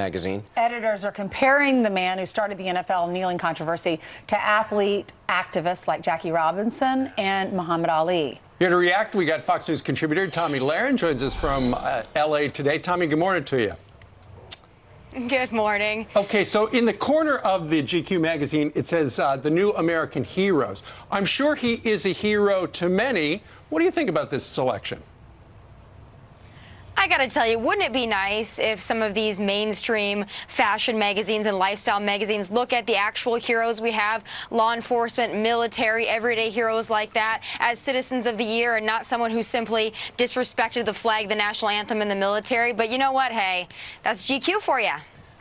magazine. Editors are comparing the man who started the NFL kneeling controversy to athlete activists like Jackie Robinson and Muhammad Ali. Here to react, we got Fox News contributor Tomi Lahren joins us from L.A. today. Tomi, good morning to you. Good morning. Okay, so in the corner of the GQ magazine, it says the new American heroes. I'm sure he is a hero to many. What do you think about this selection? I gotta tell you, wouldn't it be nice if some of these mainstream fashion magazines and lifestyle magazines look at the actual heroes we have, law enforcement, military, everyday heroes like that, as citizens of the year and not someone who simply disrespected the flag, the national anthem, and the military. But you know what? Hey, that's GQ for you.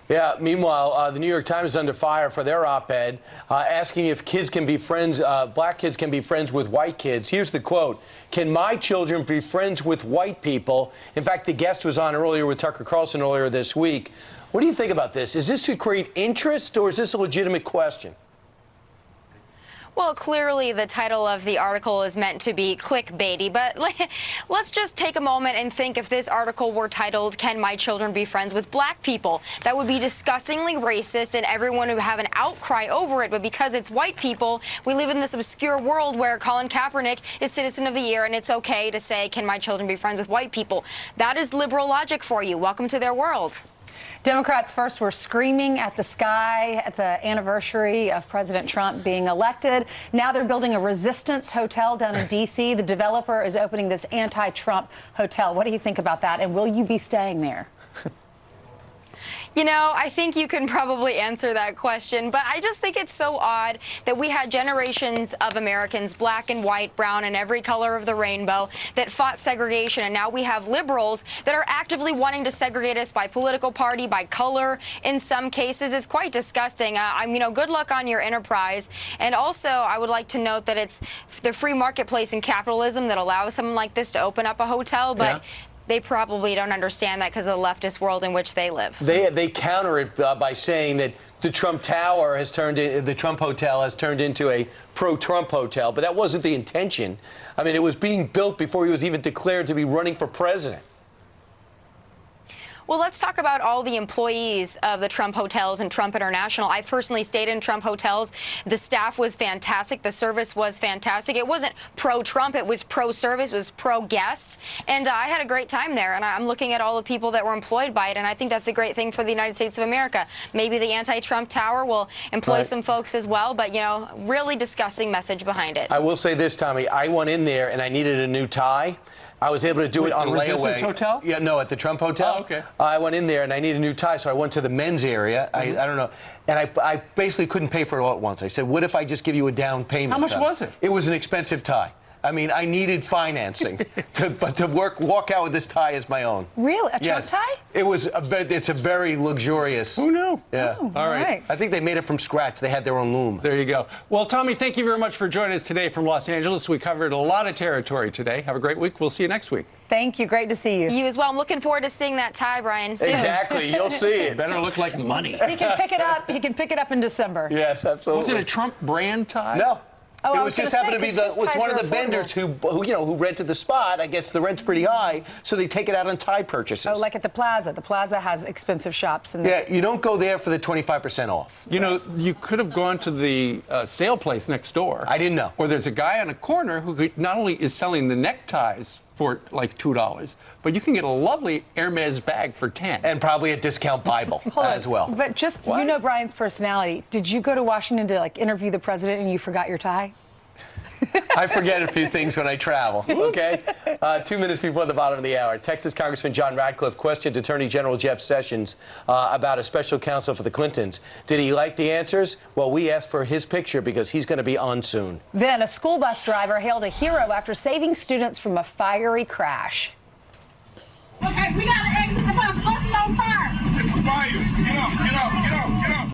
Yeah, meanwhile, the New York Times is under fire for their op-ed asking if kids can be friends, black kids can be friends with white kids. Here's the quote: "Can my children be friends with white people?" In fact, the guest was on earlier with Tucker Carlson earlier this week. What do you think about this? Is this to create interest, or is this a legitimate question? Well, clearly the title of the article is meant to be clickbaity, but let's just take a moment and think if this article were titled, "Can my children be friends with black people?" That would be disgustingly racist and everyone would have an outcry over it. But because it's white people, we live in this obscure world where Colin Kaepernick is Citizen of the Year and it's okay to say, "Can my children be friends with white people?" That is liberal logic for you. Welcome to their world. Democrats first were screaming at the sky at the anniversary of President Trump being elected. Now they're building a resistance hotel down in D.C. The developer is opening this anti-Trump hotel. What do you think about that? And will you be staying there? You know, I think you can probably answer that question, but I just think it's so odd that we had generations of Americans, black and white, brown, and every color of the rainbow, that fought segregation, and now we have liberals that are actively wanting to segregate us by political party, by color. In some cases, it's quite disgusting. Good luck on your enterprise. And also, I would like to note that it's the free marketplace and capitalism that allows someone like this to open up a hotel, but they probably don't understand that because of the leftist world in which they live. They counter it by saying that the Trump Tower has the Trump Hotel has turned into a pro-Trump hotel, but that wasn't the intention. I mean, it was being built before he was even declared to be running for president. Well, let's talk about all the employees of the Trump hotels and Trump International. I've personally stayed in Trump hotels. The staff was fantastic. The service was fantastic. It wasn't pro-Trump. It was pro-service. It was pro-guest. And I had a great time there. And I'm looking at all the people that were employed by it. And I think that's a great thing for the United States of America. Maybe the anti-Trump tower will employ some folks as well. But, you know, really disgusting message behind it. I will say this, Tommy. I went in there and I needed a new tie. I was able to do it on layaway. The Resistance Hotel? Yeah, no, at the Trump Hotel. Oh, okay. I went in there and I needed a new tie, so I went to the men's area. I don't know. And I basically couldn't pay for it all at once. I said, what if I just give you a down payment? How much was it? It was an expensive tie. I mean, I needed financing, but to walk out with this tie as my own. Really? A Trump tie? It's a very luxurious. Who knew? Yeah. Oh, all right. I think they made it from scratch. They had their own loom. There you go. Well, Tomi, thank you very much for joining us today from Los Angeles. We covered a lot of territory today. Have a great week. We'll see you next week. Thank you. Great to see you. You as well. I'm looking forward to seeing that tie, Brian, soon. Exactly. You'll see it. Better look like money. He can pick it up. He can pick it up in December. Yes, absolutely. Was it a Trump brand tie? No. Oh, it was just happened to be it's one of the vendors who rented the spot. I guess the rent's pretty high, so they take it out on tie purchases. Oh, like at the Plaza. The Plaza has expensive shops. Yeah, you don't go there for the 25% off. You know, you could have gone to the sale place next door. I didn't know. Or there's a guy on a corner who not only is selling the neckties for like $2, but you can get a lovely Hermes bag for $10. And probably a discount Bible as well. But just, you know Brian's personality. Did you go to Washington to interview the president and you forgot your tie? I forget a few things when I travel, okay? 2 minutes before the bottom of the hour, Texas Congressman John Radcliffe questioned Attorney General Jeff Sessions about a special counsel for the Clintons. Did he like the answers? Well, we asked for his picture because he's going to be on soon. Then a school bus driver hailed a hero after saving students from a fiery crash. Okay, we got to exit the bus. Bus is on fire. It's fire. Get up, get up, get up, get up.